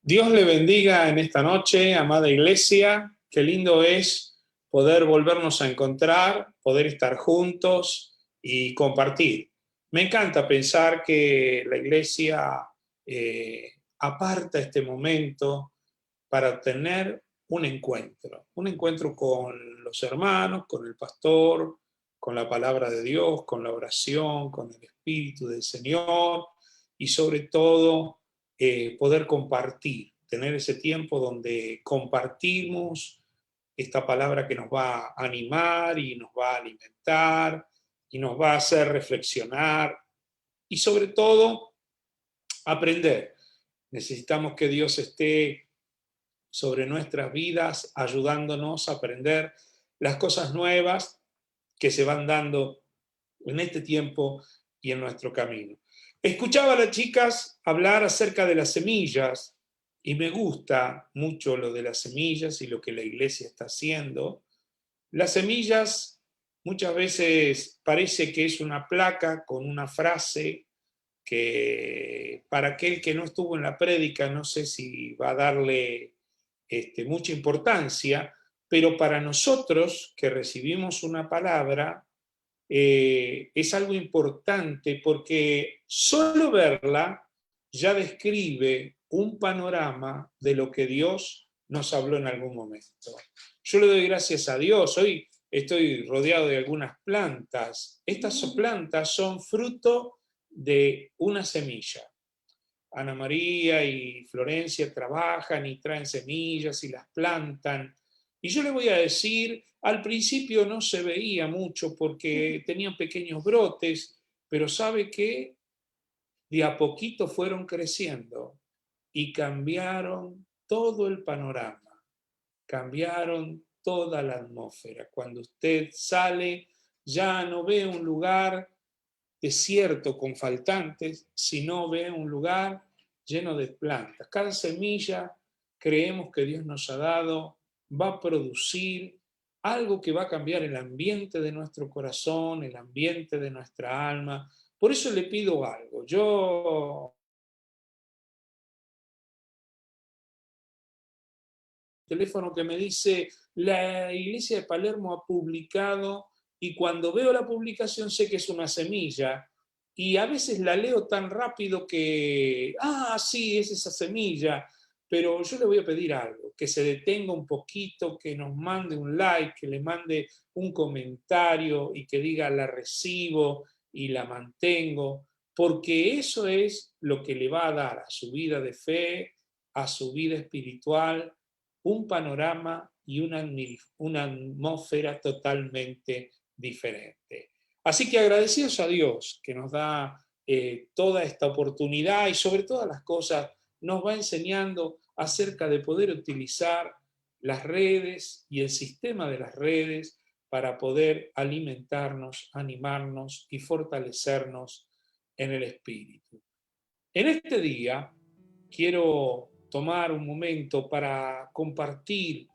Dios le bendiga en esta noche, amada iglesia. Qué lindo es poder volvernos a encontrar, poder estar juntos y compartir. Me encanta pensar que la iglesia aparta este momento para tener un encuentro con los hermanos, con el pastor, con la palabra de Dios, con la oración, con el Espíritu del Señor y sobre todo poder compartir, tener ese tiempo donde compartimos esta palabra que nos va a animar y nos va a alimentar y nos va a hacer reflexionar y sobre todo aprender. Necesitamos que Dios esté sobre nuestras vidas, ayudándonos a aprender las cosas nuevas que se van dando en este tiempo y en nuestro camino. Escuchaba a las chicas hablar acerca de las semillas y me gusta mucho lo de las semillas y lo que la iglesia está haciendo. Las semillas muchas veces parece que es una placa con una frase que para aquel que no estuvo en la prédica no sé si va a darle mucha importancia, pero para nosotros que recibimos una palabra es algo importante porque solo verla ya describe un panorama de lo que Dios nos habló en algún momento. Yo le doy gracias a Dios. Hoy estoy rodeado de algunas plantas. Estas plantas son fruto de una semilla. Ana María y Florencia trabajan y traen semillas y las plantan. Y yo le voy a decir, al principio no se veía mucho porque tenían pequeños brotes, pero ¿sabe qué? De a poquito fueron creciendo y cambiaron todo el panorama, cambiaron toda la atmósfera. Cuando usted sale, ya no ve un lugar desierto con faltantes, sino ve un lugar lleno de plantas. Cada semilla creemos que Dios nos ha dado va a producir algo que va a cambiar el ambiente de nuestro corazón, el ambiente de nuestra alma. Por eso le pido algo. Yo, teléfono que me dice, la iglesia de Palermo ha publicado, y cuando veo la publicación sé que es una semilla, y a veces la leo tan rápido que, sí, es esa semilla, pero yo le voy a pedir algo, que se detenga un poquito, que nos mande un like, que le mande un comentario y que diga la recibo y la mantengo, porque eso es lo que le va a dar a su vida de fe, a su vida espiritual, un panorama y una atmósfera totalmente diferente. Así que agradecidos a Dios que nos da toda esta oportunidad y sobre todas las cosas nos va enseñando acerca de poder utilizar las redes y el sistema de las redes para poder alimentarnos, animarnos y fortalecernos en el espíritu. En este día quiero tomar un momento para compartir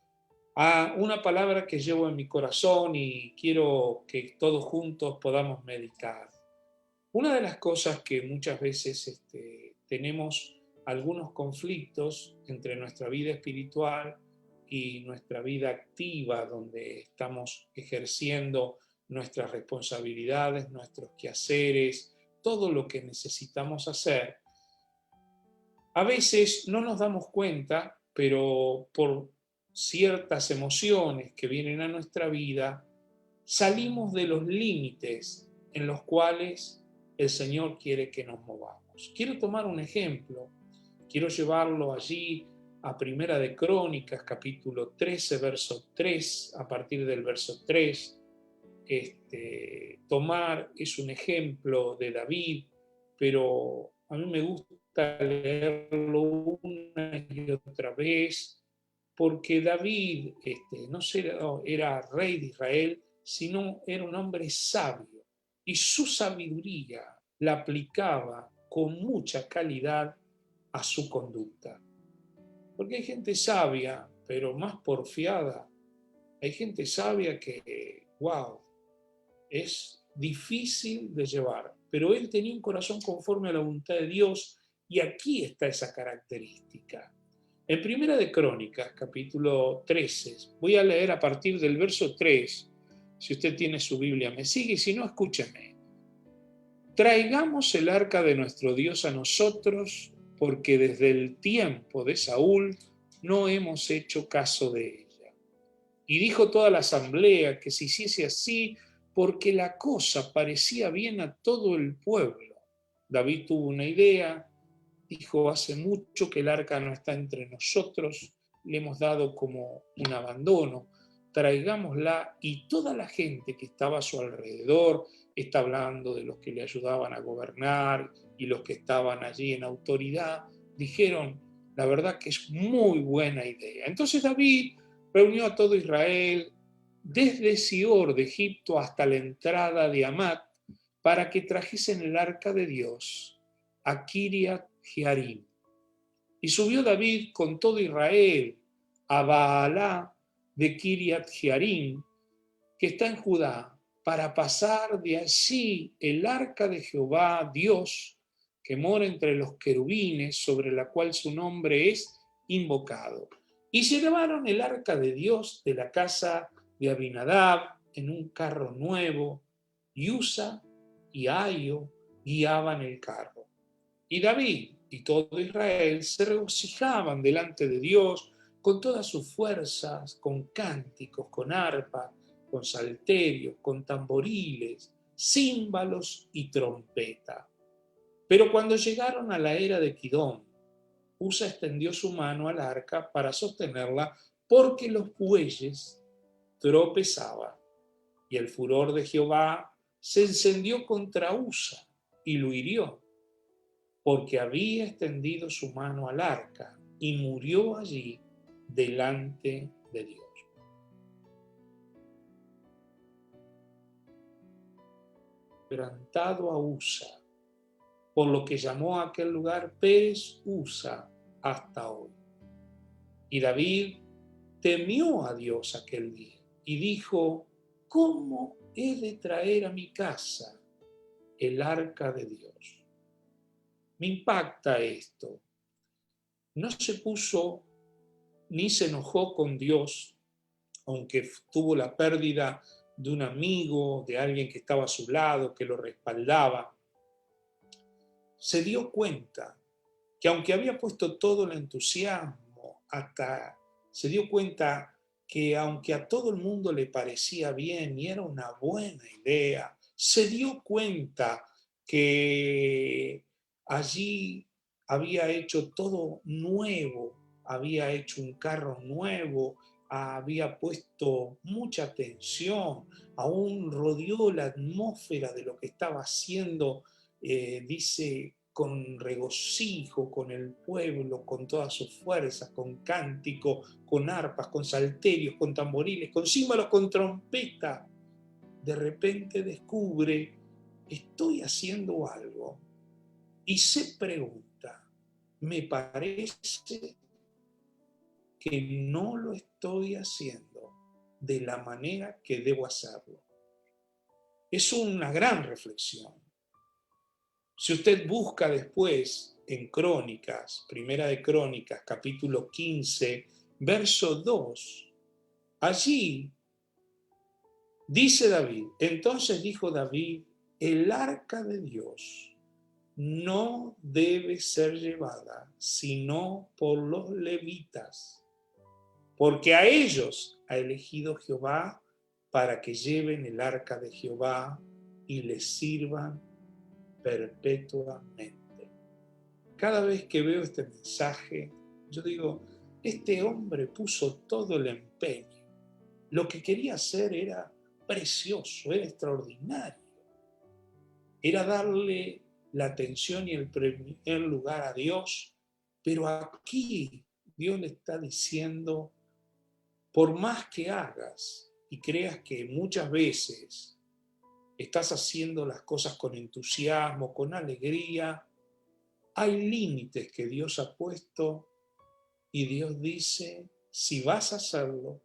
una palabra que llevo en mi corazón y quiero que todos juntos podamos meditar. Una de las cosas que muchas veces tenemos algunos conflictos entre nuestra vida espiritual y nuestra vida activa, donde estamos ejerciendo nuestras responsabilidades, nuestros quehaceres, todo lo que necesitamos hacer. A veces no nos damos cuenta, pero por ciertas emociones que vienen a nuestra vida, salimos de los límites en los cuales el Señor quiere que nos movamos. Quiero tomar un ejemplo, quiero llevarlo allí a Primera de Crónicas, capítulo 13, verso 3, a partir del verso 3. Tomar es un ejemplo de David, pero a mí me gusta leerlo una y otra vez, porque David no solo era rey de Israel, sino era un hombre sabio, y su sabiduría la aplicaba con mucha calidad a su conducta. Porque hay gente sabia, pero más porfiada. Hay gente sabia que, wow, es difícil de llevar, pero él tenía un corazón conforme a la voluntad de Dios, y aquí está esa característica. En Primera de Crónicas, capítulo 13, voy a leer a partir del verso 3. Si usted tiene su Biblia, me sigue, y si no, escúcheme. Traigamos el arca de nuestro Dios a nosotros, porque desde el tiempo de Saúl no hemos hecho caso de ella. Y dijo toda la asamblea que se hiciese así, porque la cosa parecía bien a todo el pueblo. David tuvo una idea, dijo: hace mucho que el arca no está entre nosotros, le hemos dado como un abandono, traigámosla. Y toda la gente que estaba a su alrededor, está hablando de los que le ayudaban a gobernar y los que estaban allí en autoridad, dijeron: la verdad que es muy buena idea. Entonces David reunió a todo Israel, desde Sior de Egipto hasta la entrada de Hamat, para que trajesen el arca de Dios a Kiriat Jearim. Y subió David con todo Israel a Baalá de Kiriat Jearim, que está en Judá, para pasar de allí el arca de Jehová, Dios, que mora entre los querubines, sobre la cual su nombre es invocado. Y se llevaron el arca de Dios de la casa de Abinadab en un carro nuevo, y Usa y Ahio guiaban el carro. Y David y todo Israel se regocijaban delante de Dios con todas sus fuerzas, con cánticos, con arpa, con salterios, con tamboriles, címbalos y trompeta. Pero cuando llegaron a la era de Kidón, Usa extendió su mano al arca para sostenerla, porque los bueyes tropezaban. Y el furor de Jehová se encendió contra Usa y lo hirió, porque había extendido su mano al arca, y murió allí delante de Dios. Quebrantado a Usa, por lo que llamó a aquel lugar Pérez Usa hasta hoy. Y David temió a Dios aquel día y dijo: ¿cómo he de traer a mi casa el arca de Dios? Me impacta esto. No se puso ni se enojó con Dios, aunque tuvo la pérdida de un amigo, de alguien que estaba a su lado, que lo respaldaba. Se dio cuenta que aunque había puesto todo el entusiasmo, hasta se dio cuenta que aunque a todo el mundo le parecía bien y era una buena idea, se dio cuenta que allí había hecho todo nuevo, había hecho un carro nuevo, había puesto mucha atención, aún rodeó la atmósfera de lo que estaba haciendo, dice, con regocijo, con el pueblo, con todas sus fuerzas, con cántico, con arpas, con salterios, con tamboriles, con címbalos, con trompeta. De repente descubre: estoy haciendo algo, y se pregunta: me parece que no lo estoy haciendo de la manera que debo hacerlo. Es una gran reflexión. Si usted busca después en Crónicas, Primera de Crónicas, capítulo 15, verso 2, allí dice David: entonces dijo David, el arca de Dios no debe ser llevada sino por los levitas, porque a ellos ha elegido Jehová para que lleven el arca de Jehová y les sirvan perpetuamente. Cada vez que veo este mensaje, yo digo: este hombre puso todo el empeño. Lo que quería hacer era precioso, era extraordinario. Era darle la atención y el primer lugar a Dios. Pero aquí Dios le está diciendo: por más que hagas y creas que muchas veces estás haciendo las cosas con entusiasmo, con alegría, hay límites que Dios ha puesto, y Dios dice: si vas a hacerlo,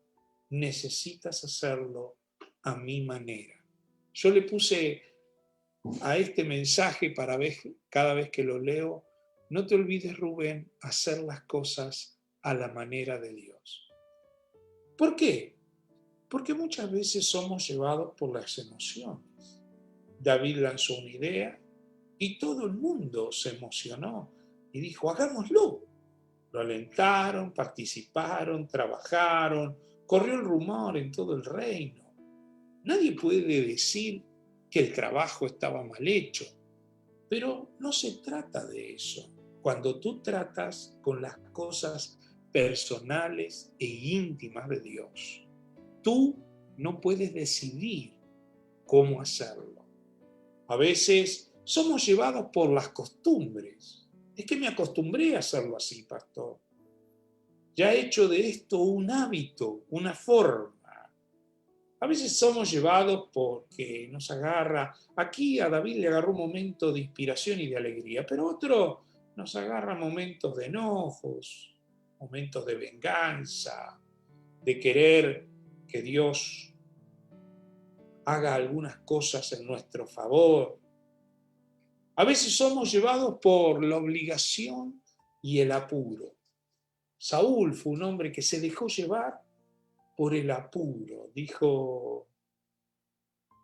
necesitas hacerlo a mi manera. Yo le puse a este mensaje, para ver, cada vez que lo leo: no te olvides, Rubén, hacer las cosas a la manera de Dios. ¿Por qué? Porque muchas veces somos llevados por las emociones. David lanzó una idea y todo el mundo se emocionó y dijo, hagámoslo. Lo alentaron, participaron, trabajaron, corrió el rumor en todo el reino. Nadie puede decir que el trabajo estaba mal hecho, pero no se trata de eso. Cuando tú tratas con las cosas personales e íntimas de Dios, tú no puedes decidir cómo hacerlo. A veces somos llevados por las costumbres. Es que me acostumbré a hacerlo así, pastor. Ya he hecho de esto un hábito, una forma. A veces somos llevados porque nos agarra. Aquí a David le agarró un momento de inspiración y de alegría, pero otro nos agarra momentos de enojos, momentos de venganza, de querer que Dios haga algunas cosas en nuestro favor. A veces somos llevados por la obligación y el apuro. Saúl fue un hombre que se dejó llevar por el apuro. Dijo,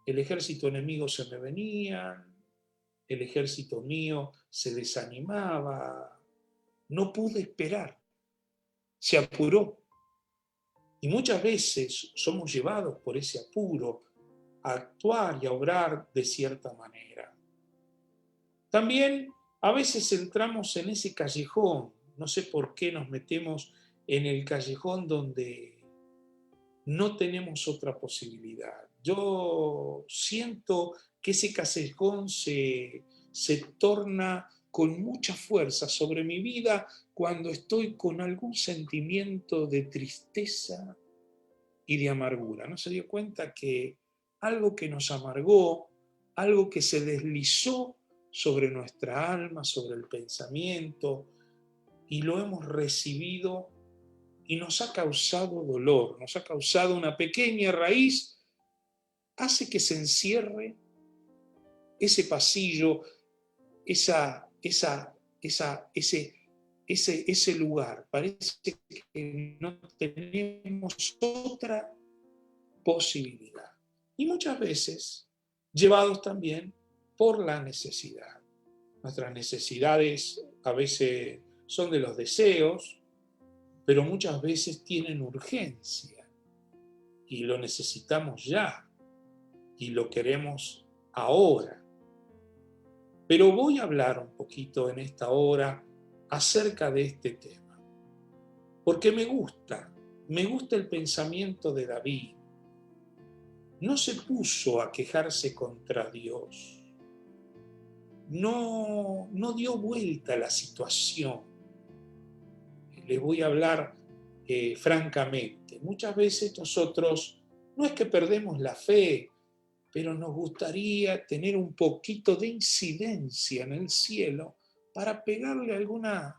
el ejército enemigo se me venía, el ejército mío se desanimaba, no pude esperar, se apuró. Y muchas veces somos llevados por ese apuro a actuar y a obrar de cierta manera. También a veces entramos en ese callejón, no sé por qué nos metemos en el callejón donde no tenemos otra posibilidad. Yo siento que ese callejón se torna con mucha fuerza sobre mi vida cuando estoy con algún sentimiento de tristeza y de amargura. ¿No se dio cuenta que algo que nos amargó, algo que se deslizó sobre nuestra alma, sobre el pensamiento, y lo hemos recibido y nos ha causado dolor, nos ha causado una pequeña raíz, hace que se encierre ese pasillo, ese lugar? Parece que no tenemos otra posibilidad. Y muchas veces llevados también por la necesidad. Nuestras necesidades a veces son de los deseos, pero muchas veces tienen urgencia y lo necesitamos ya y lo queremos ahora. Pero voy a hablar un poquito en esta hora acerca de este tema, porque me gusta el pensamiento de David. No se puso a quejarse contra Dios, no dio vuelta a la situación. Les voy a hablar francamente. Muchas veces nosotros no es que perdemos la fe, pero nos gustaría tener un poquito de incidencia en el cielo para pegarle alguna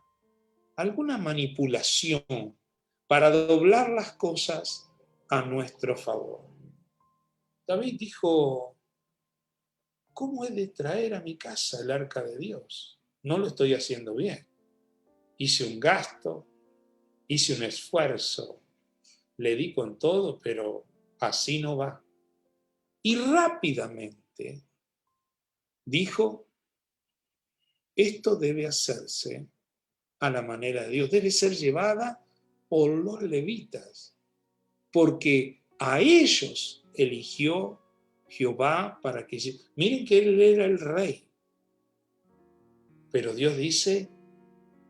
manipulación, para doblar las cosas a nuestro favor. David dijo, ¿cómo he de traer a mi casa el arca de Dios? No lo estoy haciendo bien. Hice un gasto, hice un esfuerzo, le di con todo, pero así no va. Y rápidamente dijo, esto debe hacerse a la manera de Dios, debe ser llevada por los levitas, porque a ellos eligió Jehová para que... Miren que él era el rey, pero Dios dice,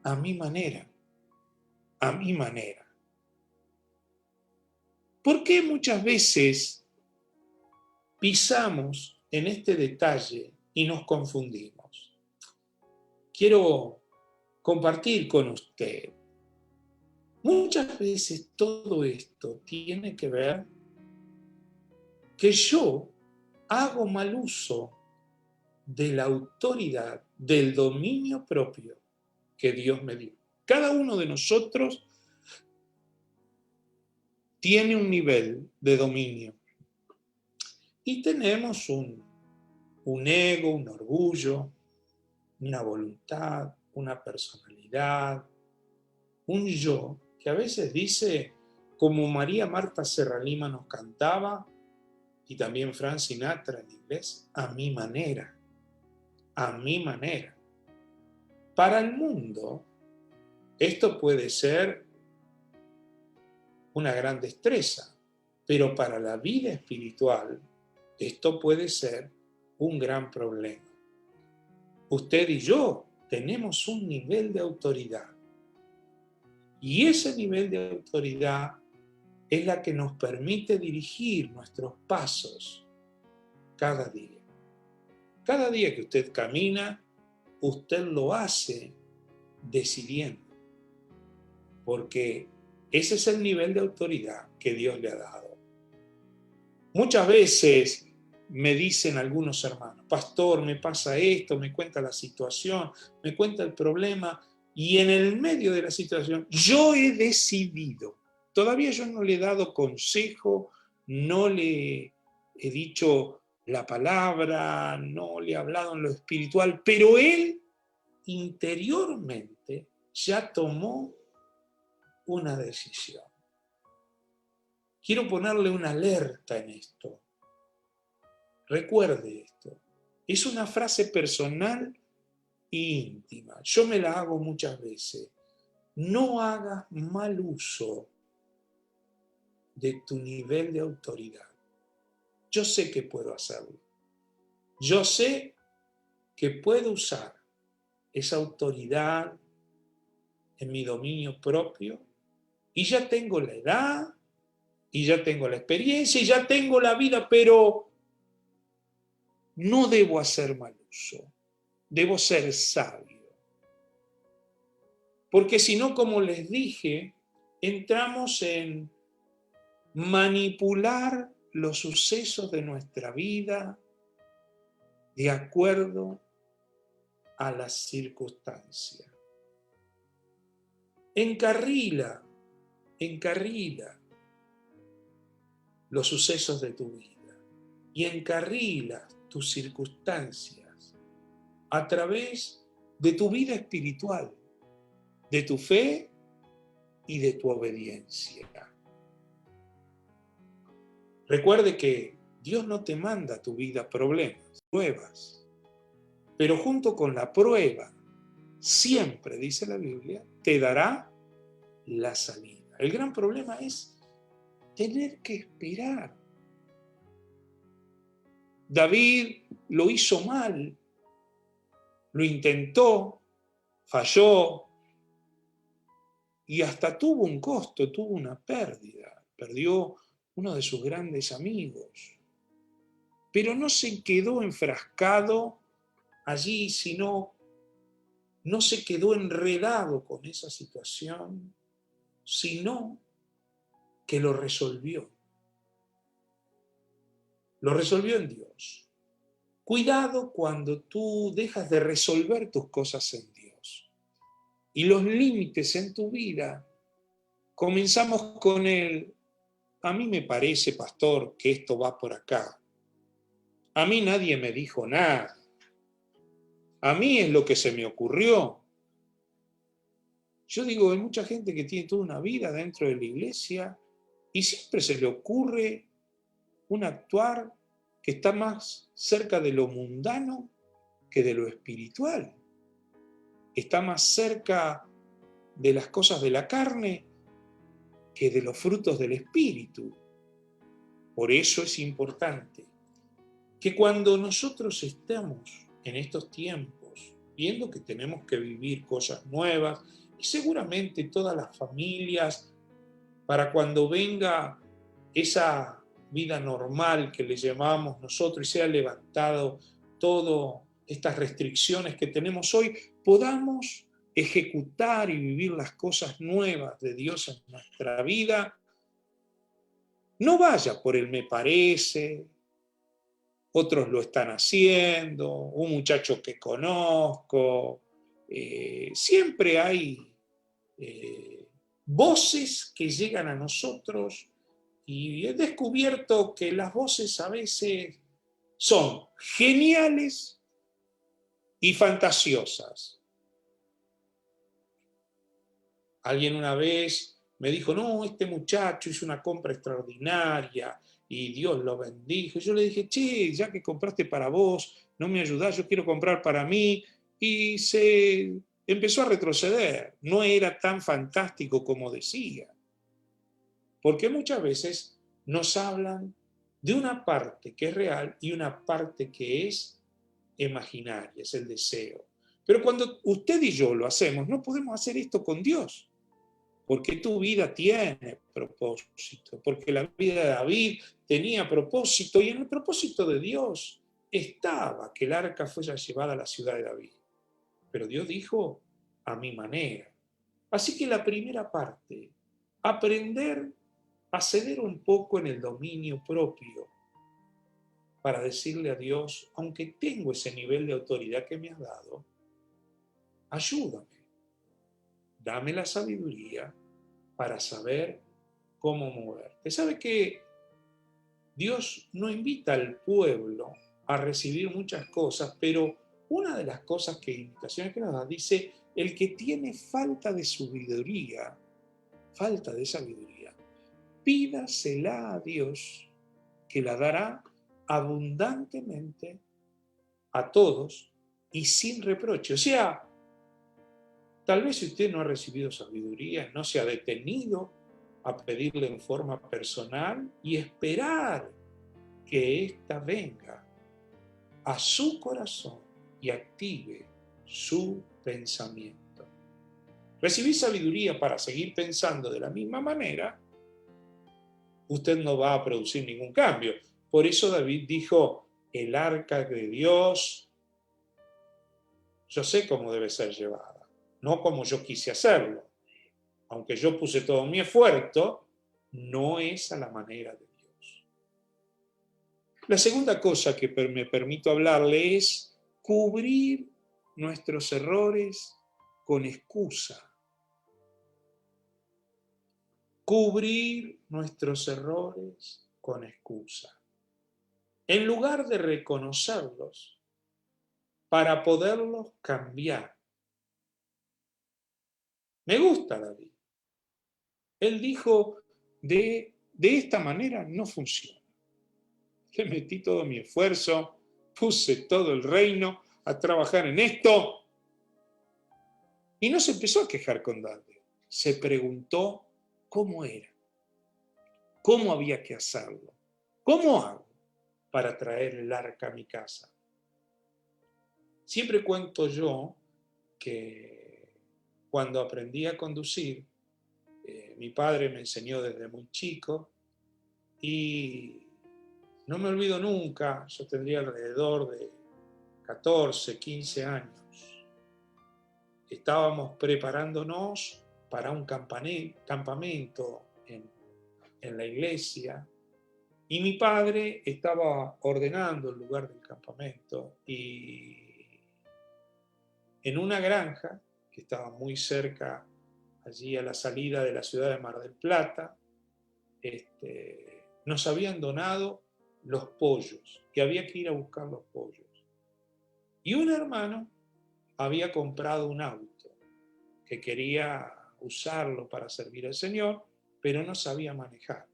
a mi manera, a mi manera. ¿Por qué muchas veces pisamos en este detalle y nos confundimos? Quiero compartir con usted. Muchas veces todo esto tiene que ver que yo hago mal uso de la autoridad, del dominio propio que Dios me dio. Cada uno de nosotros tiene un nivel de dominio y tenemos un ego, un orgullo, una voluntad, una personalidad, un yo que a veces dice, como María Marta Serralima nos cantaba, y también Frank Sinatra en inglés, a mi manera, a mi manera. Para el mundo, esto puede ser una gran destreza, pero para la vida espiritual, esto puede ser un gran problema. Usted y yo tenemos un nivel de autoridad, y ese nivel de autoridad es la que nos permite dirigir nuestros pasos cada día. Cada día que usted camina, usted lo hace decidiendo, porque ese es el nivel de autoridad que Dios le ha dado. Muchas veces me dicen algunos hermanos, pastor, me pasa esto, me cuenta la situación, me cuenta el problema, y en el medio de la situación yo he decidido. Todavía yo no le he dado consejo, no le he dicho la palabra, no le he hablado en lo espiritual, pero él interiormente ya tomó una decisión. Quiero ponerle una alerta en esto. Recuerde esto. Es una frase personal e íntima. Yo me la hago muchas veces. No hagas mal uso de tu nivel de autoridad. Yo sé que puedo hacerlo. Yo sé que puedo usar esa autoridad en mi dominio propio, y ya tengo la edad, y ya tengo la experiencia, y ya tengo la vida, pero no debo hacer mal uso. Debo ser sabio. Porque si no, como les dije, entramos en manipular los sucesos de nuestra vida de acuerdo a las circunstancias. Encarrila los sucesos de tu vida y encarrila tus circunstancias a través de tu vida espiritual, de tu fe y de tu obediencia. Recuerde que Dios no te manda a tu vida problemas, pruebas, pero junto con la prueba, siempre, dice la Biblia, te dará la salida. El gran problema es tener que esperar. David lo hizo mal, lo intentó, falló y hasta tuvo un costo, tuvo una pérdida. Perdió uno de sus grandes amigos. Pero no se quedó enfrascado allí, sino no se quedó enredado con esa situación, sino que lo resolvió. Lo resolvió en Dios. Cuidado cuando tú dejas de resolver tus cosas en Dios. Y los límites en tu vida, comenzamos con a mí me parece, pastor, que esto va por acá. A mí nadie me dijo nada. A mí es lo que se me ocurrió. Yo digo, hay mucha gente que tiene toda una vida dentro de la iglesia y siempre se le ocurre un actuar que está más cerca de lo mundano que de lo espiritual. Está más cerca de las cosas de la carne que de los frutos del espíritu. Por eso es importante que cuando nosotros estamos en estos tiempos, viendo que tenemos que vivir cosas nuevas, y seguramente todas las familias, para cuando venga esa vida normal que le llamamos nosotros y sea levantado todas estas restricciones que tenemos hoy, podamos ejecutar y vivir las cosas nuevas de Dios en nuestra vida. No vaya por el me parece, otros lo están haciendo, un muchacho que conozco. Siempre hay voces que llegan a nosotros y he descubierto que las voces a veces son geniales y fantasiosas. Alguien una vez me dijo, no, este muchacho hizo una compra extraordinaria y Dios lo bendijo. Y yo le dije, che, ya que compraste para vos, no me ayudás, yo quiero comprar para mí. Y se empezó a retroceder. No era tan fantástico como decía. Porque muchas veces nos hablan de una parte que es real y una parte que es imaginaria, es el deseo. Pero cuando usted y yo lo hacemos, no podemos hacer esto con Dios, porque tu vida tiene propósito, porque la vida de David tenía propósito, y en el propósito de Dios estaba que el arca fuera llevada a la ciudad de David. Pero Dios dijo, a mi manera. Así que la primera parte, aprender a ceder un poco en el dominio propio, para decirle a Dios, aunque tengo ese nivel de autoridad que me has dado, ayúdame, dame la sabiduría para saber cómo moverte. ¿Sabe que Dios no invita al pueblo a recibir muchas cosas, pero una de las cosas que invitaciones que nos da, dice, el que tiene falta de sabiduría, pídasela a Dios, que la dará abundantemente a todos y sin reproche. O sea, tal vez si usted no ha recibido sabiduría, no se ha detenido a pedirle en forma personal y esperar que ésta venga a su corazón y active su pensamiento. Recibir sabiduría para seguir pensando de la misma manera, usted no va a producir ningún cambio. Por eso David dijo, el arca de Dios, yo sé cómo debe ser llevada, no como yo quise hacerlo. Aunque yo puse todo mi esfuerzo, no es a la manera de Dios. La segunda cosa que me permito hablarle es cubrir nuestros errores con excusa. Cubrir nuestros errores con excusa. En lugar de reconocerlos para poderlos cambiar. Me gusta David. Él dijo, de esta manera no funciona. Le metí todo mi esfuerzo, puse todo el reino a trabajar en esto. Y no se empezó a quejar con David. Se preguntó cómo era, cómo había que hacerlo, cómo hago para traer el arca a mi casa. Siempre cuento yo que cuando aprendí a conducir, mi padre me enseñó desde muy chico y no me olvido nunca, yo tendría alrededor de 14, 15 años. Estábamos preparándonos para un campamento en la iglesia y mi padre estaba ordenando el lugar del campamento y en una granja que estaba muy cerca, allí a la salida de la ciudad de Mar del Plata, nos habían donado los pollos, que había que ir a buscar los pollos. Y un hermano había comprado un auto que quería usarlo para servir al Señor, pero no sabía manejar.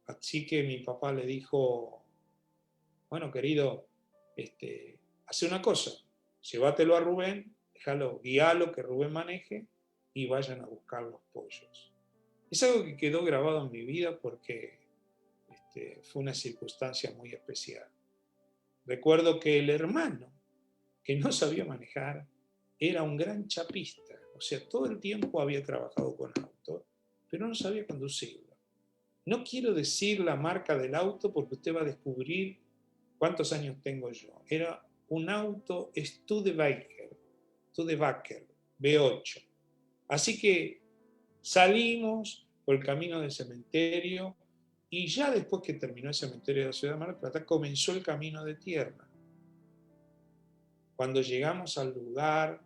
Así que mi papá le dijo, bueno, querido, hace una cosa, llévatelo a Rubén, déjalo, guíalo, que Rubén maneje y vayan a buscar los pollos. Es algo que quedó grabado en mi vida porque fue una circunstancia muy especial. Recuerdo que el hermano que no sabía manejar era un gran chapista, o sea, todo el tiempo había trabajado con auto, pero no sabía conducirlo. No quiero decir la marca del auto porque usted va a descubrir cuántos años tengo yo. Era un auto Studebaker V8. Así que salimos por el camino del cementerio y ya después que terminó el cementerio de la ciudad de Mar del Plata comenzó el camino de tierra. Cuando llegamos al lugar,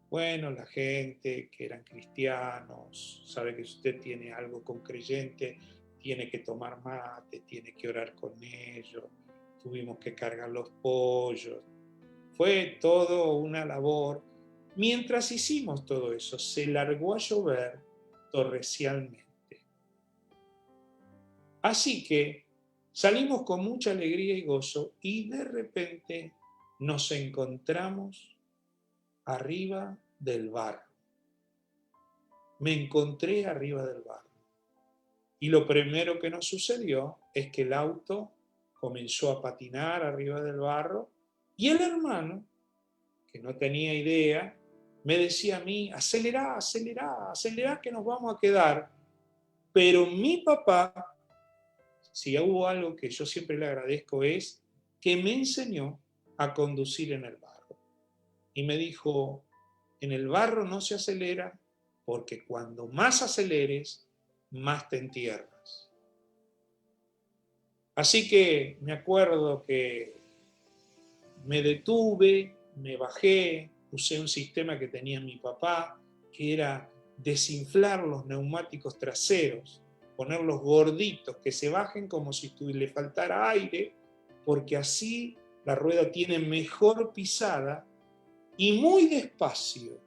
bueno, la gente que eran cristianos, sabe que si usted tiene algo con creyente, tiene que tomar mate, tiene que orar con ellos, tuvimos que cargar los pollos. Fue todo una labor. Mientras hicimos todo eso, se largó a llover torrencialmente. Así que salimos con mucha alegría y gozo y de repente nos encontramos arriba del barro. Me encontré arriba del barro. Y lo primero que nos sucedió es que el auto comenzó a patinar arriba del barro y el hermano, que no tenía idea, me decía a mí, acelera, acelera, acelera que nos vamos a quedar. Pero mi papá, si hubo algo que yo siempre le agradezco, es que me enseñó a conducir en el barro. Y me dijo, en el barro no se acelera porque cuando más aceleres, más te entierras. Así que me acuerdo que me detuve, me bajé, usé un sistema que tenía mi papá, que era desinflar los neumáticos traseros, ponerlos gorditos, que se bajen como si le faltara aire, porque así la rueda tiene mejor pisada y muy despacio.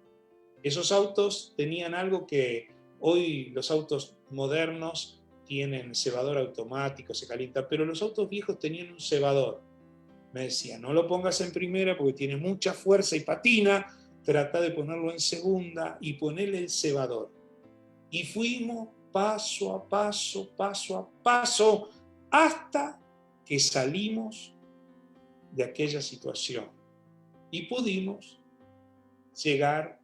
Esos autos tenían algo que hoy los autos modernos tienen cebador automático, se calienta, pero los autos viejos tenían un cebador. Me decía, no lo pongas en primera porque tiene mucha fuerza y patina, trata de ponerlo en segunda y ponerle el cebador. Y fuimos paso a paso, hasta que salimos de aquella situación y pudimos llegar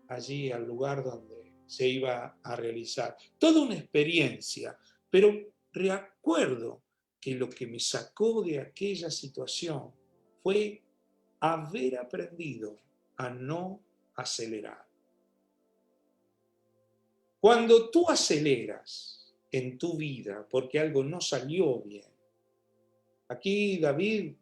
allí al lugar donde se iba a realizar. Toda una experiencia, pero recuerdo que lo que me sacó de aquella situación fue haber aprendido a no acelerar. Cuando tú aceleras en tu vida porque algo no salió bien, aquí David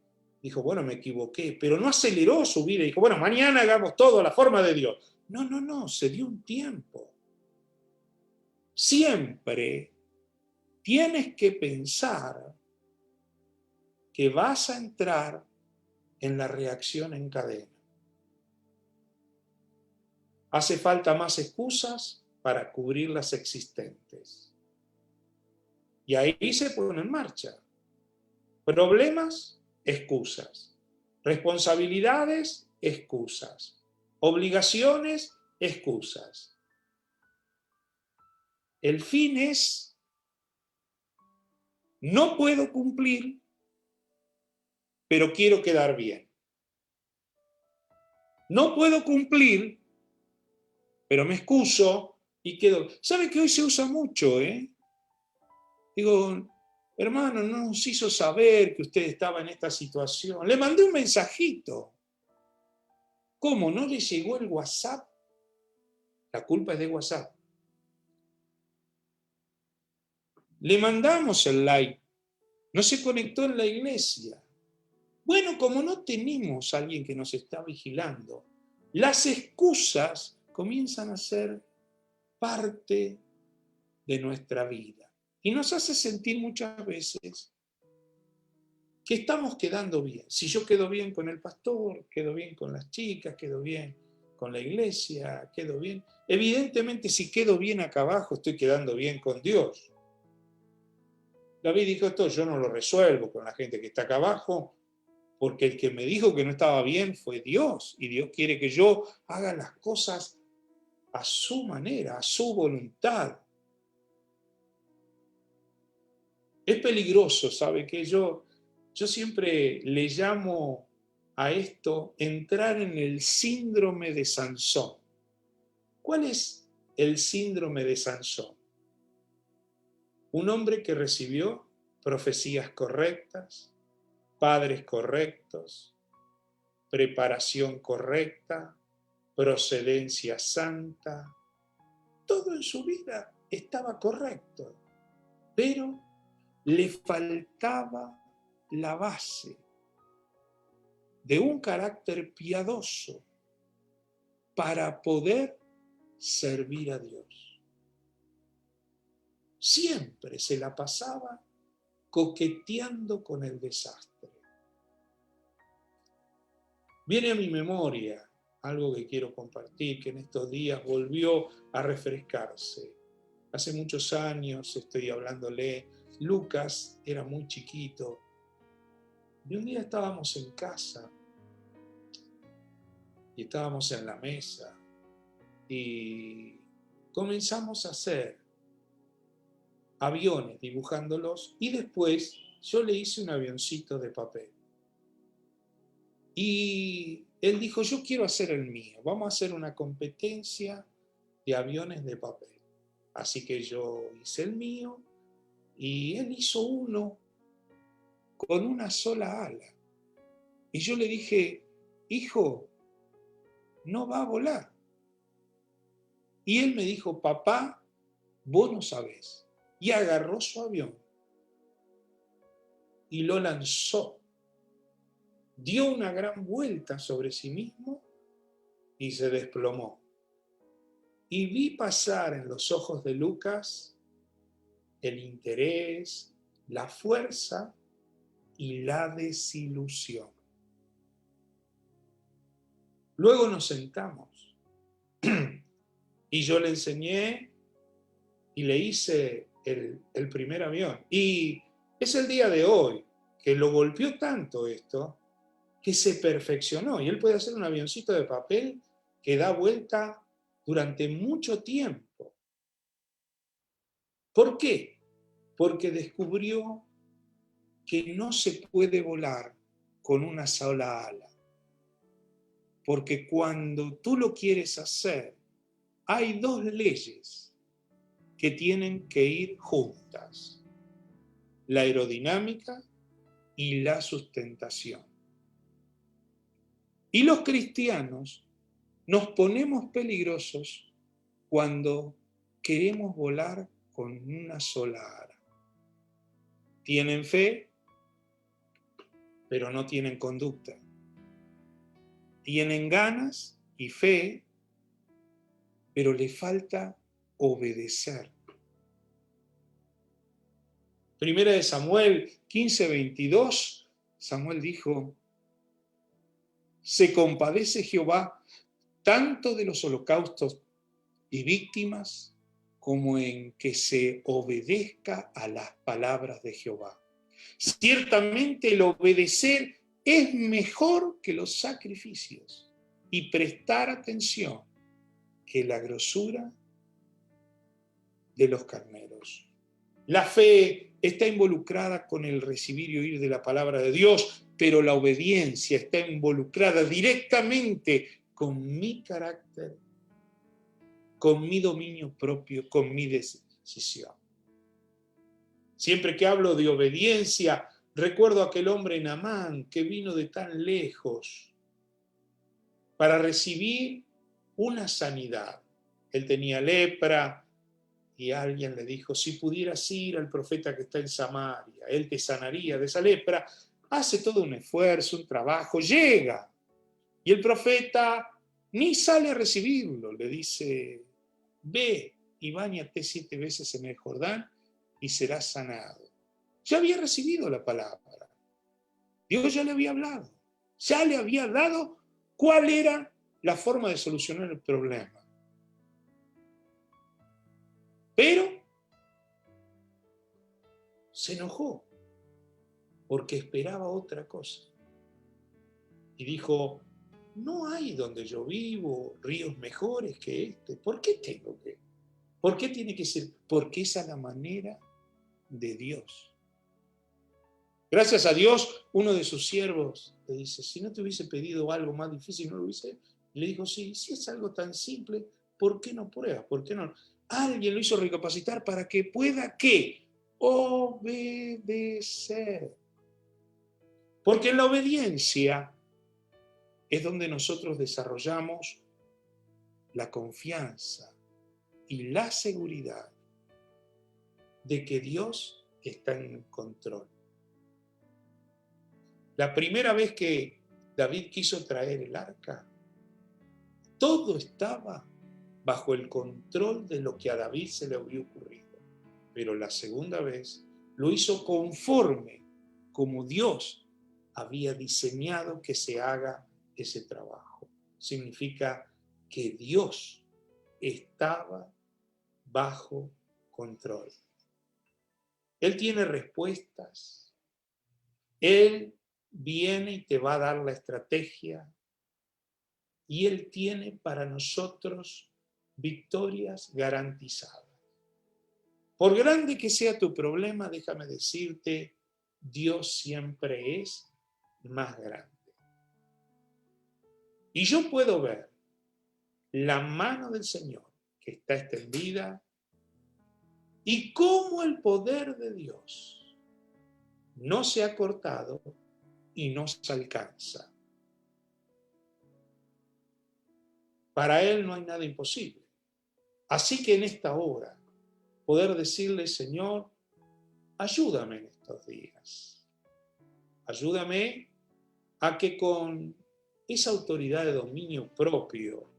dijo, bueno, me equivoqué, pero no aceleró su vida y dijo, bueno, mañana hagamos todo a la forma de Dios. No, se dio un tiempo. Siempre tienes que pensar que vas a entrar en la reacción en cadena. Hace falta más excusas para cubrir las existentes. Y ahí se pone en marcha. Problemas, excusas. Responsabilidades, excusas. Obligaciones, excusas. El fin es, no puedo cumplir, pero quiero quedar bien. No puedo cumplir, pero me excuso y quedo. ¿Sabe que hoy se usa mucho, Digo, hermano, no nos hizo saber que usted estaba en esta situación. Le mandé un mensajito. ¿Cómo? ¿No le llegó el WhatsApp? La culpa es de WhatsApp. Le mandamos el like. No se conectó en la iglesia. Bueno, como no tenemos a alguien que nos está vigilando, las excusas comienzan a ser parte de nuestra vida. Y nos hace sentir muchas veces que estamos quedando bien. Si yo quedo bien con el pastor, quedo bien con las chicas, quedo bien con la iglesia, quedo bien. Evidentemente, si quedo bien acá abajo, estoy quedando bien con Dios. David dijo esto, yo no lo resuelvo con la gente que está acá abajo, porque el que me dijo que no estaba bien fue Dios, y Dios quiere que yo haga las cosas a su manera, a su voluntad. Es peligroso, ¿sabe qué? Yo siempre le llamo a esto entrar en el síndrome de Sansón. ¿Cuál es el síndrome de Sansón? Un hombre que recibió profecías correctas, padres correctos, preparación correcta, procedencia santa, todo en su vida estaba correcto, pero le faltaba la base de un carácter piadoso para poder servir a Dios. Siempre se la pasaba coqueteando con el desastre. Viene a mi memoria algo que quiero compartir, que en estos días volvió a refrescarse. Hace muchos años estoy hablándole. Lucas era muy chiquito. Y un día estábamos en casa y estábamos en la mesa y comenzamos a hacer aviones dibujándolos y después yo le hice un avioncito de papel. Y él dijo, yo quiero hacer el mío, vamos a hacer una competencia de aviones de papel. Así que yo hice el mío y él hizo uno con una sola ala. Y yo le dije, hijo, no va a volar. Y él me dijo, papá, vos no sabés. Y agarró su avión y lo lanzó. Dio una gran vuelta sobre sí mismo y se desplomó. Y vi pasar en los ojos de Lucas el interés, la fuerza y la desilusión. Luego nos sentamos y yo le enseñé y le hice el primer avión. Y es el día de hoy que lo golpeó tanto esto que se perfeccionó. Y él puede hacer un avioncito de papel que da vuelta durante mucho tiempo. ¿Por qué? Porque descubrió que no se puede volar con una sola ala. Porque cuando tú lo quieres hacer, hay dos leyes que tienen que ir juntas: la aerodinámica y la sustentación. Y los cristianos nos ponemos peligrosos cuando queremos volar con una sola ala. Tienen fe, pero no tienen conducta. Tienen ganas y fe, pero le falta obedecer. Primera de Samuel 15:22, Samuel dijo, se compadece Jehová tanto de los holocaustos y víctimas como en que se obedezca a las palabras de Jehová. Ciertamente el obedecer es mejor que los sacrificios y prestar atención que la grosura de los carneros. La fe está involucrada con el recibir y oír de la palabra de Dios, pero la obediencia está involucrada directamente con mi carácter, con mi dominio propio, con mi decisión. Siempre que hablo de obediencia, recuerdo a aquel hombre Naamán que vino de tan lejos para recibir una sanidad. Él tenía lepra y alguien le dijo, si pudieras ir al profeta que está en Samaria, él te sanaría de esa lepra. Hace todo un esfuerzo, un trabajo, llega. Y el profeta ni sale a recibirlo, le dice, ve y báñate 7 veces en el Jordán y serás sanado. Ya había recibido la palabra. Dios ya le había hablado. Ya le había dado cuál era la forma de solucionar el problema. Pero se enojó porque esperaba otra cosa. Y dijo, no hay donde yo vivo ríos mejores que este. ¿Por qué tengo que? ¿Por qué tiene que ser? Porque esa es la manera de Dios. Gracias a Dios, uno de sus siervos le dice, si no te hubiese pedido algo más difícil, no lo hubiese. Le dijo, sí, si es algo tan simple, ¿por qué no pruebas? ¿Por qué no? Alguien lo hizo recapacitar para que pueda, ¿qué? Obedecer. Porque en la obediencia es donde nosotros desarrollamos la confianza y la seguridad de que Dios está en control. La primera vez que David quiso traer el arca, todo estaba bajo el control de lo que a David se le había ocurrido. Pero la segunda vez lo hizo conforme como Dios había diseñado que se haga ese trabajo. Significa que Dios estaba bajo control. Él tiene respuestas. Él viene y te va a dar la estrategia. Y Él tiene para nosotros victorias garantizadas. Por grande que sea tu problema, déjame decirte, Dios siempre es más grande. Y yo puedo ver la mano del Señor que está extendida y cómo el poder de Dios no se ha cortado y nos alcanza. Para Él no hay nada imposible. Así que en esta hora, poder decirle, Señor, ayúdame en estos días. Ayúdame a que con esa autoridad de dominio propio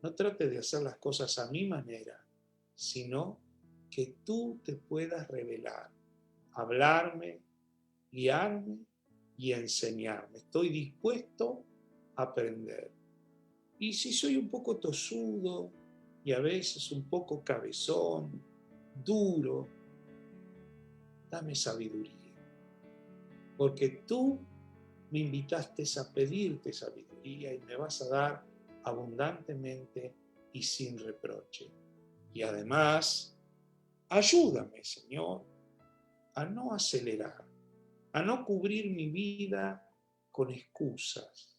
no trate de hacer las cosas a mi manera, sino que tú te puedas revelar, hablarme, guiarme y enseñarme. Estoy dispuesto a aprender. Y si soy un poco tosudo y a veces un poco cabezón, duro, dame sabiduría. Porque tú me invitaste a pedirte sabiduría y me vas a dar abundantemente y sin reproche. Y además, ayúdame, Señor, a no acelerar, a no cubrir mi vida con excusas,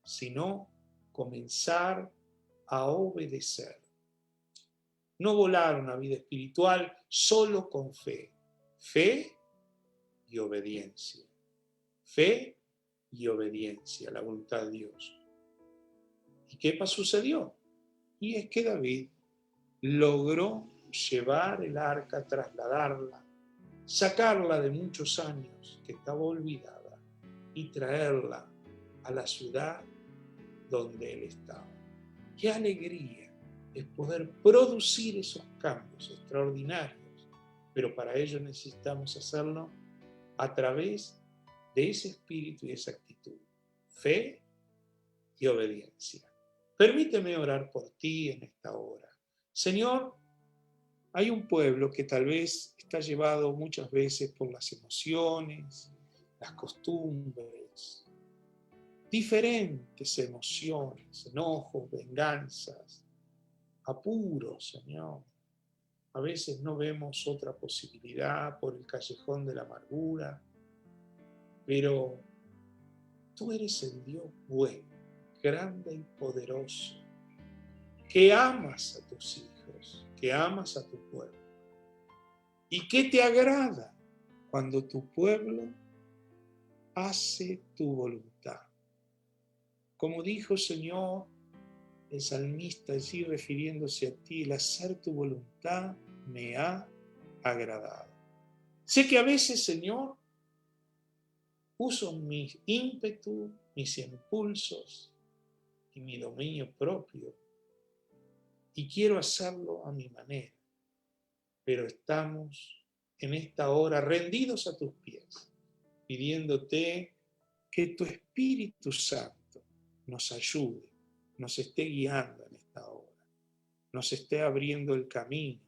sino comenzar a obedecer. No volar una vida espiritual solo con fe. Fe y obediencia. Fe y obediencia a la voluntad de Dios. ¿Y qué sucedió? Y es que David logró llevar el arca, trasladarla, sacarla de muchos años que estaba olvidada y traerla a la ciudad donde él estaba. ¡Qué alegría es poder producir esos cambios extraordinarios! Pero para ello necesitamos hacerlo a través de ese espíritu y esa actitud. Fe y obediencia. Permíteme orar por ti en esta hora. Señor, hay un pueblo que tal vez está llevado muchas veces por las emociones, las costumbres, diferentes emociones, enojos, venganzas, apuros, Señor. A veces no vemos otra posibilidad por el callejón de la amargura, pero tú eres el Dios bueno, grande y poderoso, que amas a tus hijos, que amas a tu pueblo. ¿Y qué te agrada cuando tu pueblo hace tu voluntad? Como dijo, Señor, el salmista allí refiriéndose a ti, el hacer tu voluntad me ha agradado. Sé que a veces, Señor, uso mis ímpetus, mis impulsos y mi dominio propio y quiero hacerlo a mi manera, pero estamos en esta hora rendidos a tus pies, pidiéndote que tu Espíritu Santo nos ayude, nos esté guiando en esta hora, nos esté abriendo el camino,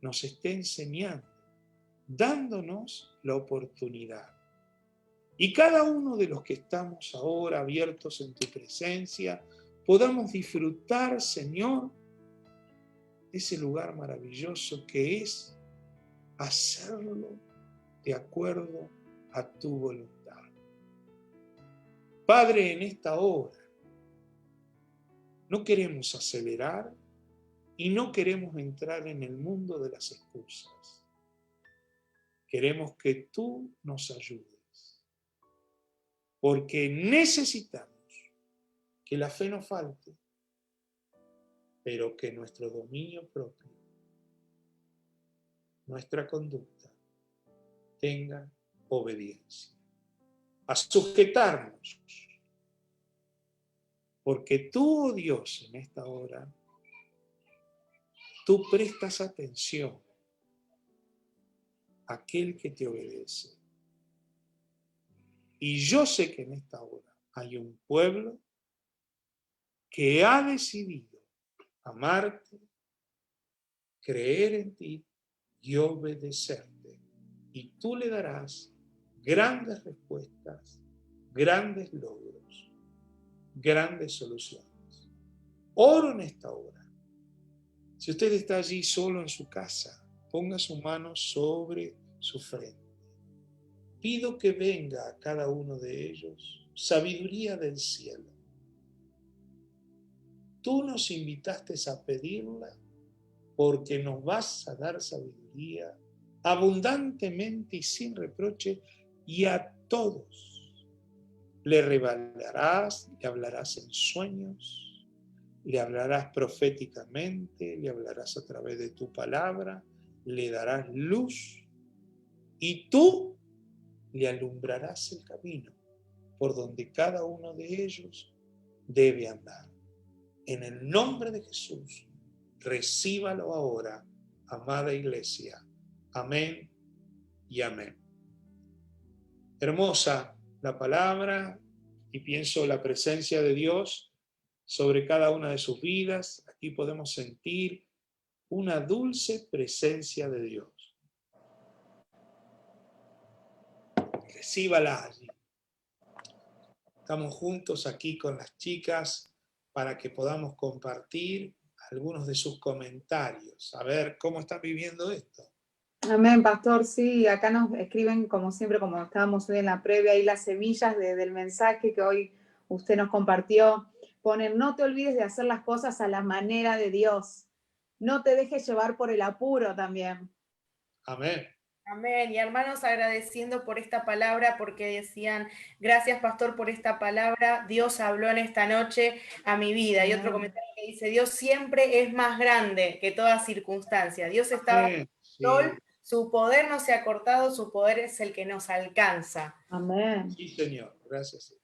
nos esté enseñando, dándonos la oportunidad. Y cada uno de los que estamos ahora abiertos en tu presencia, podamos disfrutar, Señor, ese lugar maravilloso que es hacerlo de acuerdo a tu voluntad. Padre, en esta hora no queremos acelerar y no queremos entrar en el mundo de las excusas. Queremos que tú nos ayudes, porque necesitamos que la fe no falte, pero que nuestro dominio propio, nuestra conducta, tenga obediencia. A sujetarnos, porque tú, oh Dios, en esta hora, tú prestas atención a aquel que te obedece. Y yo sé que en esta hora hay un pueblo que ha decidido amarte, creer en ti y obedecerte. Y tú le darás grandes respuestas, grandes logros, grandes soluciones. Oro en esta hora. Si usted está allí solo en su casa, ponga su mano sobre su frente. Pido que venga a cada uno de ellos sabiduría del cielo. Tú nos invitaste a pedirla porque nos vas a dar sabiduría abundantemente y sin reproche, y a todos le revelarás, le hablarás en sueños, le hablarás proféticamente, le hablarás a través de tu palabra, le darás luz y tú le alumbrarás el camino por donde cada uno de ellos debe andar. En el nombre de Jesús, recíbalo ahora, amada iglesia. Amén y amén. Hermosa la palabra, y pienso la presencia de Dios sobre cada una de sus vidas. Aquí podemos sentir una dulce presencia de Dios. Recíbala allí. Estamos juntos aquí con las chicas para que podamos compartir algunos de sus comentarios. A ver cómo están viviendo esto. Amén, pastor. Sí, acá nos escriben, como siempre, como estábamos hoy en la previa, ahí las semillas del mensaje que hoy usted nos compartió. Ponen, no te olvides de hacer las cosas a la manera de Dios. No te dejes llevar por el apuro también. Amén. Amén. Y hermanos, agradeciendo por esta palabra, porque decían, gracias pastor por esta palabra, Dios habló en esta noche a mi vida. Y otro comentario que dice, Dios siempre es más grande que toda circunstancia. Dios está bajo control, su poder no se ha cortado, su poder es el que nos alcanza. Amén. Sí, Señor, gracias.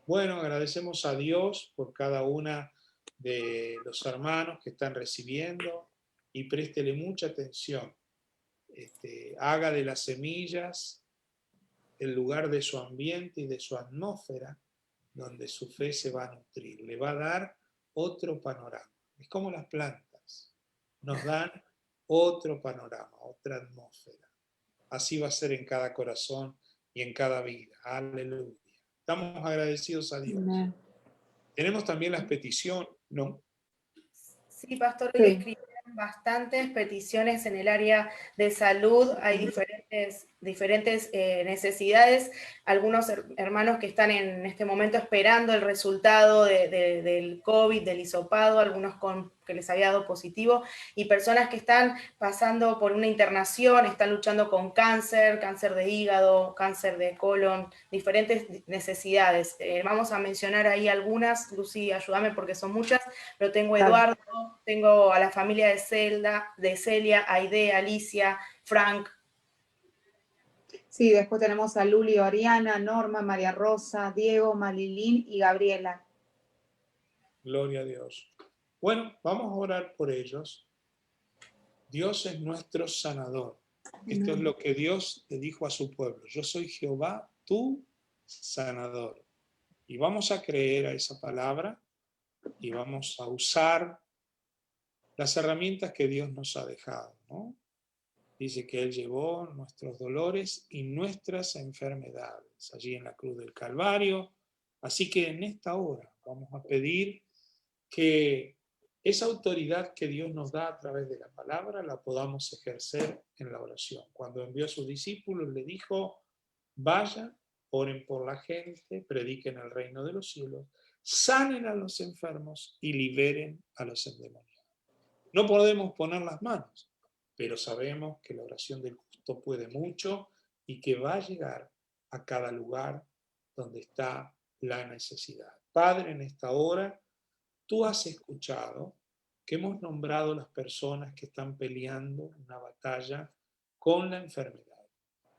Bueno, agradecemos a Dios por cada una de los hermanos que están recibiendo, y préstele mucha atención. Haga de las semillas el lugar de su ambiente y de su atmósfera donde su fe se va a nutrir. Le va a dar otro panorama. Es como las plantas. Nos dan otro panorama, otra atmósfera. Así va a ser en cada corazón y en cada vida. Aleluya. Estamos agradecidos a Dios. Amén. Tenemos también las peticiones, ¿no? Sí, pastor, hoy escribieron bastantes peticiones en el área de salud. Hay diferentes necesidades. Algunos hermanos que están en este momento esperando el resultado del COVID, del hisopado, algunos que les había dado positivo, y personas que están pasando por una internación, están luchando con cáncer de hígado, cáncer de colon, diferentes necesidades. Vamos a mencionar ahí algunas. Lucy, ayúdame porque son muchas, pero tengo a Eduardo, tengo a la familia de Celia, Aide, Alicia, Frank. Sí, después tenemos a Luli, Oriana, Norma, María Rosa, Diego, Malilín y Gabriela. Gloria a Dios. Bueno, vamos a orar por ellos. Dios es nuestro sanador. Esto es lo que Dios le dijo a su pueblo. Yo soy Jehová, tu sanador. Y vamos a creer a esa palabra y vamos a usar las herramientas que Dios nos ha dejado, ¿no? Dice que Él llevó nuestros dolores y nuestras enfermedades allí en la cruz del Calvario. Así que en esta hora vamos a pedir que esa autoridad que Dios nos da a través de la palabra la podamos ejercer en la oración. Cuando envió a sus discípulos le dijo, vayan, oren por la gente, prediquen el reino de los cielos, sanen a los enfermos y liberen a los endemoniados. No podemos poner las manos, pero sabemos que la oración del justo puede mucho y que va a llegar a cada lugar donde está la necesidad. Padre, en esta hora, tú has escuchado que hemos nombrado las personas que están peleando una batalla con la enfermedad.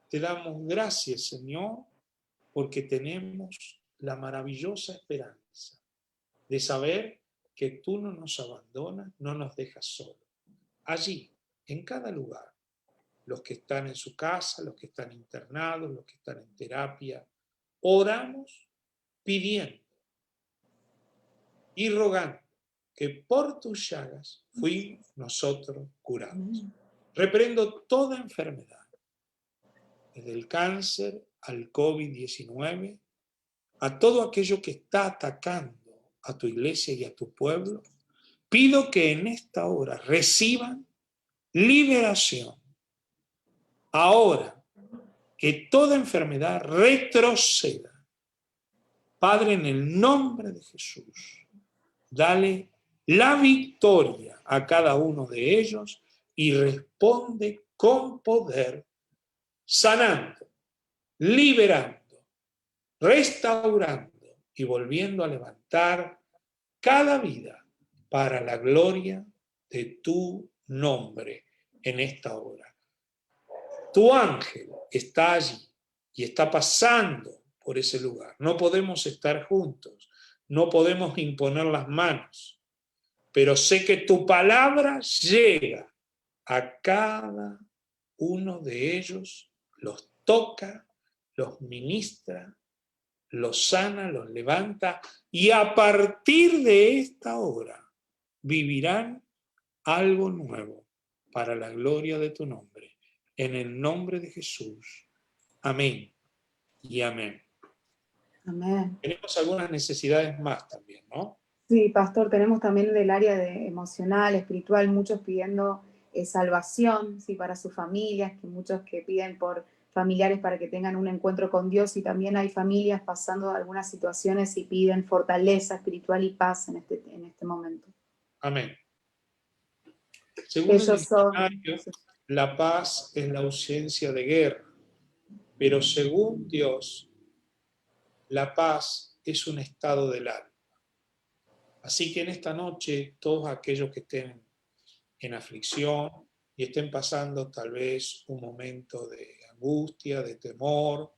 Te damos gracias, Señor, porque tenemos la maravillosa esperanza de saber que tú no nos abandonas, no nos dejas solos. Allí, en cada lugar, los que están en su casa, los que están internados, los que están en terapia, oramos pidiendo y rogando que por tus llagas fuimos nosotros curados. Reprendo toda enfermedad, desde el cáncer al COVID-19, a todo aquello que está atacando a tu iglesia y a tu pueblo. Pido que en esta hora reciban liberación. Ahora, que toda enfermedad retroceda. Padre, en el nombre de Jesús, dale la victoria a cada uno de ellos y responde con poder, sanando, liberando, restaurando y volviendo a levantar cada vida para la gloria de tu nombre en esta hora. Tu ángel está allí y está pasando por ese lugar. No podemos estar juntos, no podemos imponer las manos, pero sé que tu palabra llega a cada uno de ellos, los toca, los ministra, los sana, los levanta, y a partir de esta hora vivirán algo nuevo para la gloria de tu nombre. En el nombre de Jesús. Amén y amén. Amén. Tenemos algunas necesidades más también, ¿no? Sí, pastor, tenemos también del área de emocional, espiritual, muchos pidiendo salvación, sí, para sus familias, que muchos que piden por familiares para que tengan un encuentro con Dios, y también hay familias pasando algunas situaciones y piden fortaleza espiritual y paz en este momento. Amén. Según el Ellos son... diccionario, la paz es la ausencia de guerra, pero según Dios, la paz es un estado del alma. Así que en esta noche, todos aquellos que estén en aflicción y estén pasando tal vez un momento de angustia, de temor,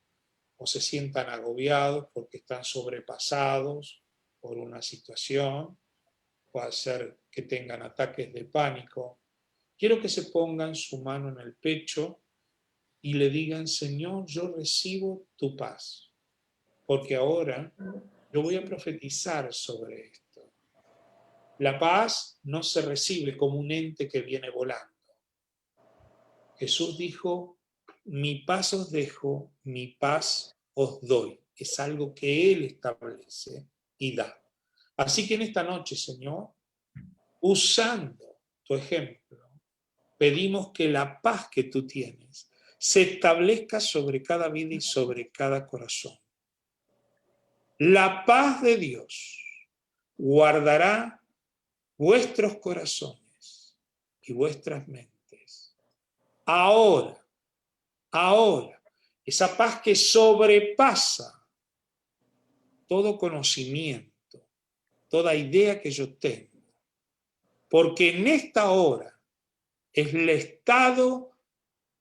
o se sientan agobiados porque están sobrepasados por una situación, puede ser que tengan ataques de pánico, quiero que se pongan su mano en el pecho y le digan: Señor, yo recibo tu paz, porque ahora yo voy a profetizar sobre esto. La paz no se recibe como un ente que viene volando. Jesús dijo: mi paz os dejo, mi paz os doy. Es algo que Él establece y da. Así que en esta noche, Señor, usando tu ejemplo, pedimos que la paz que tú tienes se establezca sobre cada vida y sobre cada corazón. La paz de Dios guardará vuestros corazones y vuestras mentes. Ahora, esa paz que sobrepasa todo conocimiento, toda idea que yo tengo, porque en esta hora es el estado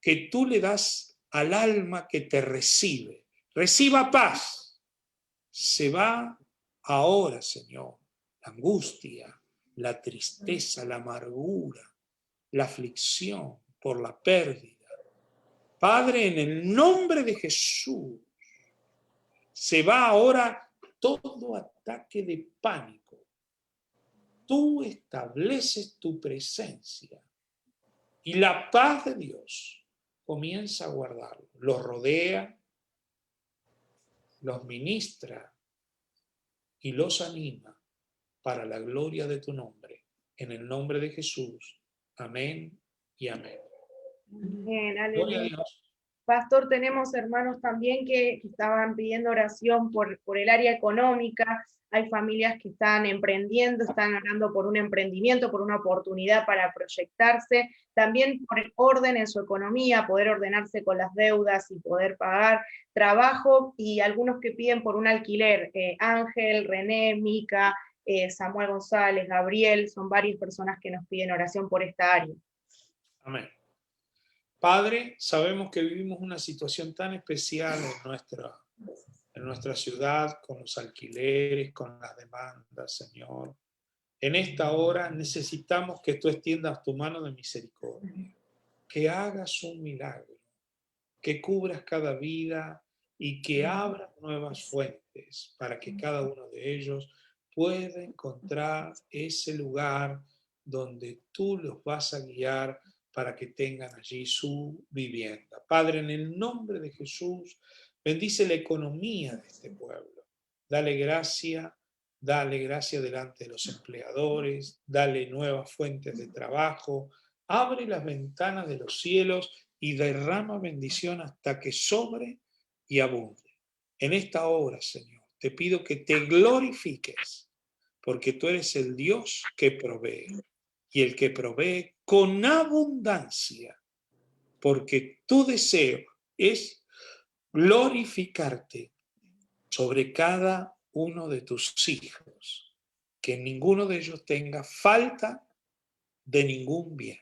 que tú le das al alma que te recibe. Reciba paz. Se va ahora, Señor, la angustia, la tristeza, la amargura, la aflicción por la pérdida. Padre, en el nombre de Jesús, se va ahora todo ataque de pánico. Tú estableces tu presencia y la paz de Dios comienza a guardarlo. Los rodea, los ministra y los anima para la gloria de tu nombre. En el nombre de Jesús. Amén y amén. Bien, Gloria a aleluya. Dios. Pastor, tenemos hermanos también que estaban pidiendo oración por el área económica. Hay familias que están emprendiendo, están orando por un emprendimiento, por una oportunidad para proyectarse. También por el orden en su economía, poder ordenarse con las deudas y poder pagar trabajo. Y algunos que piden por un alquiler. Ángel, René, Mica, Samuel González, Gabriel, son varias personas que nos piden oración por esta área. Amén. Padre, sabemos que vivimos una situación tan especial en nuestra ciudad, con los alquileres, con las demandas, Señor. En esta hora necesitamos que tú extiendas tu mano de misericordia, que hagas un milagro, que cubras cada vida y que abras nuevas fuentes para que cada uno de ellos pueda encontrar ese lugar donde tú los vas a guiar para que tengan allí su vivienda. Padre, en el nombre de Jesús, bendice la economía de este pueblo. Dale gracia delante de los empleadores, dale nuevas fuentes de trabajo, abre las ventanas de los cielos y derrama bendición hasta que sobre y abunde. En esta hora, Señor, te pido que te glorifiques, porque tú eres el Dios que provee, y el que provee con abundancia, porque tu deseo es glorificarte sobre cada uno de tus hijos, que ninguno de ellos tenga falta de ningún bien.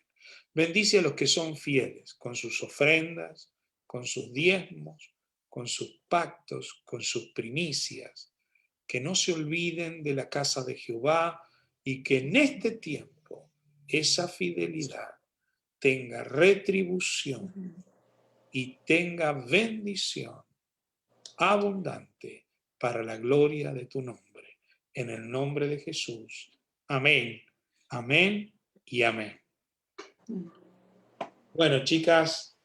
Bendice a los que son fieles con sus ofrendas, con sus diezmos, con sus pactos, con sus primicias, que no se olviden de la casa de Jehová y que en este tiempo esa fidelidad tenga retribución y tenga bendición abundante para la gloria de tu nombre. En el nombre de Jesús. Amén, amén y amén. Bueno, chicas,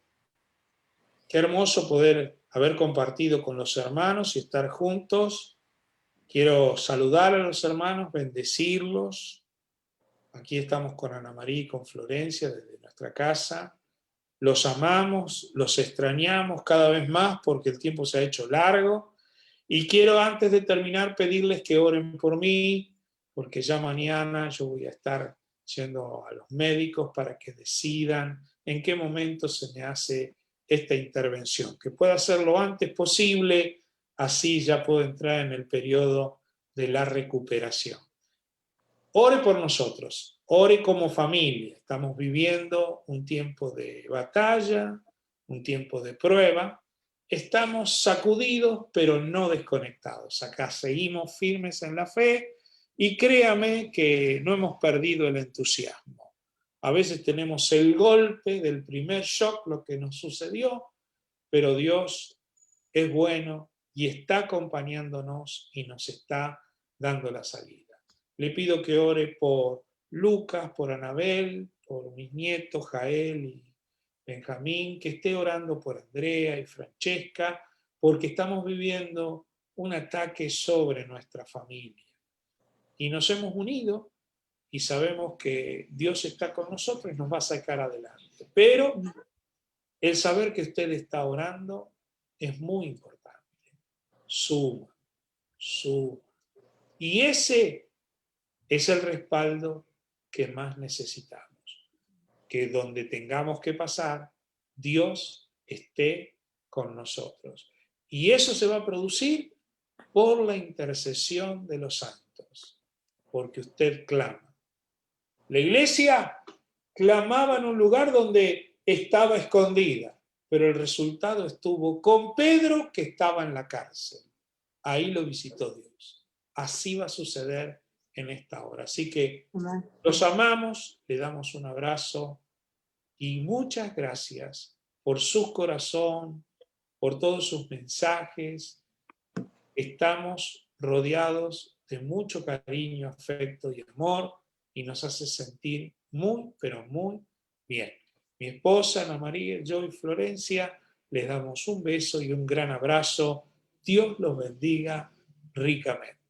qué hermoso poder haber compartido con los hermanos y estar juntos. Quiero saludar a los hermanos, bendecirlos. Aquí estamos con Ana María y con Florencia desde nuestra casa. Los amamos, los extrañamos cada vez más porque el tiempo se ha hecho largo. Y quiero antes de terminar pedirles que oren por mí, porque ya mañana yo voy a estar yendo a los médicos para que decidan en qué momento se me hace esta intervención. Que pueda hacerlo lo antes posible, así ya puedo entrar en el periodo de la recuperación. Ore por nosotros, ore como familia. Estamos viviendo un tiempo de batalla, un tiempo de prueba. Estamos sacudidos, pero no desconectados. Acá seguimos firmes en la fe y créame que no hemos perdido el entusiasmo. A veces tenemos el golpe del primer shock, lo que nos sucedió, pero Dios es bueno y está acompañándonos y nos está dando la salida. Le pido que ore por Lucas, por Anabel, por mis nietos Jael y Benjamín, que esté orando por Andrea y Francesca, porque estamos viviendo un ataque sobre nuestra familia. Y nos hemos unido y sabemos que Dios está con nosotros y nos va a sacar adelante. Pero el saber que usted está orando es muy importante. Suma. Y ese es el respaldo que más necesitamos. Que donde tengamos que pasar, Dios esté con nosotros. Y eso se va a producir por la intercesión de los santos, porque usted clama. La iglesia clamaba en un lugar donde estaba escondida, pero el resultado estuvo con Pedro, que estaba en la cárcel. Ahí lo visitó Dios. Así va a suceder en esta hora. Así que los amamos, le damos un abrazo y muchas gracias por su corazón, por todos sus mensajes. Estamos rodeados de mucho cariño, afecto y amor y nos hace sentir muy, pero muy bien. Mi esposa Ana María, yo y Florencia les damos un beso y un gran abrazo. Dios los bendiga ricamente.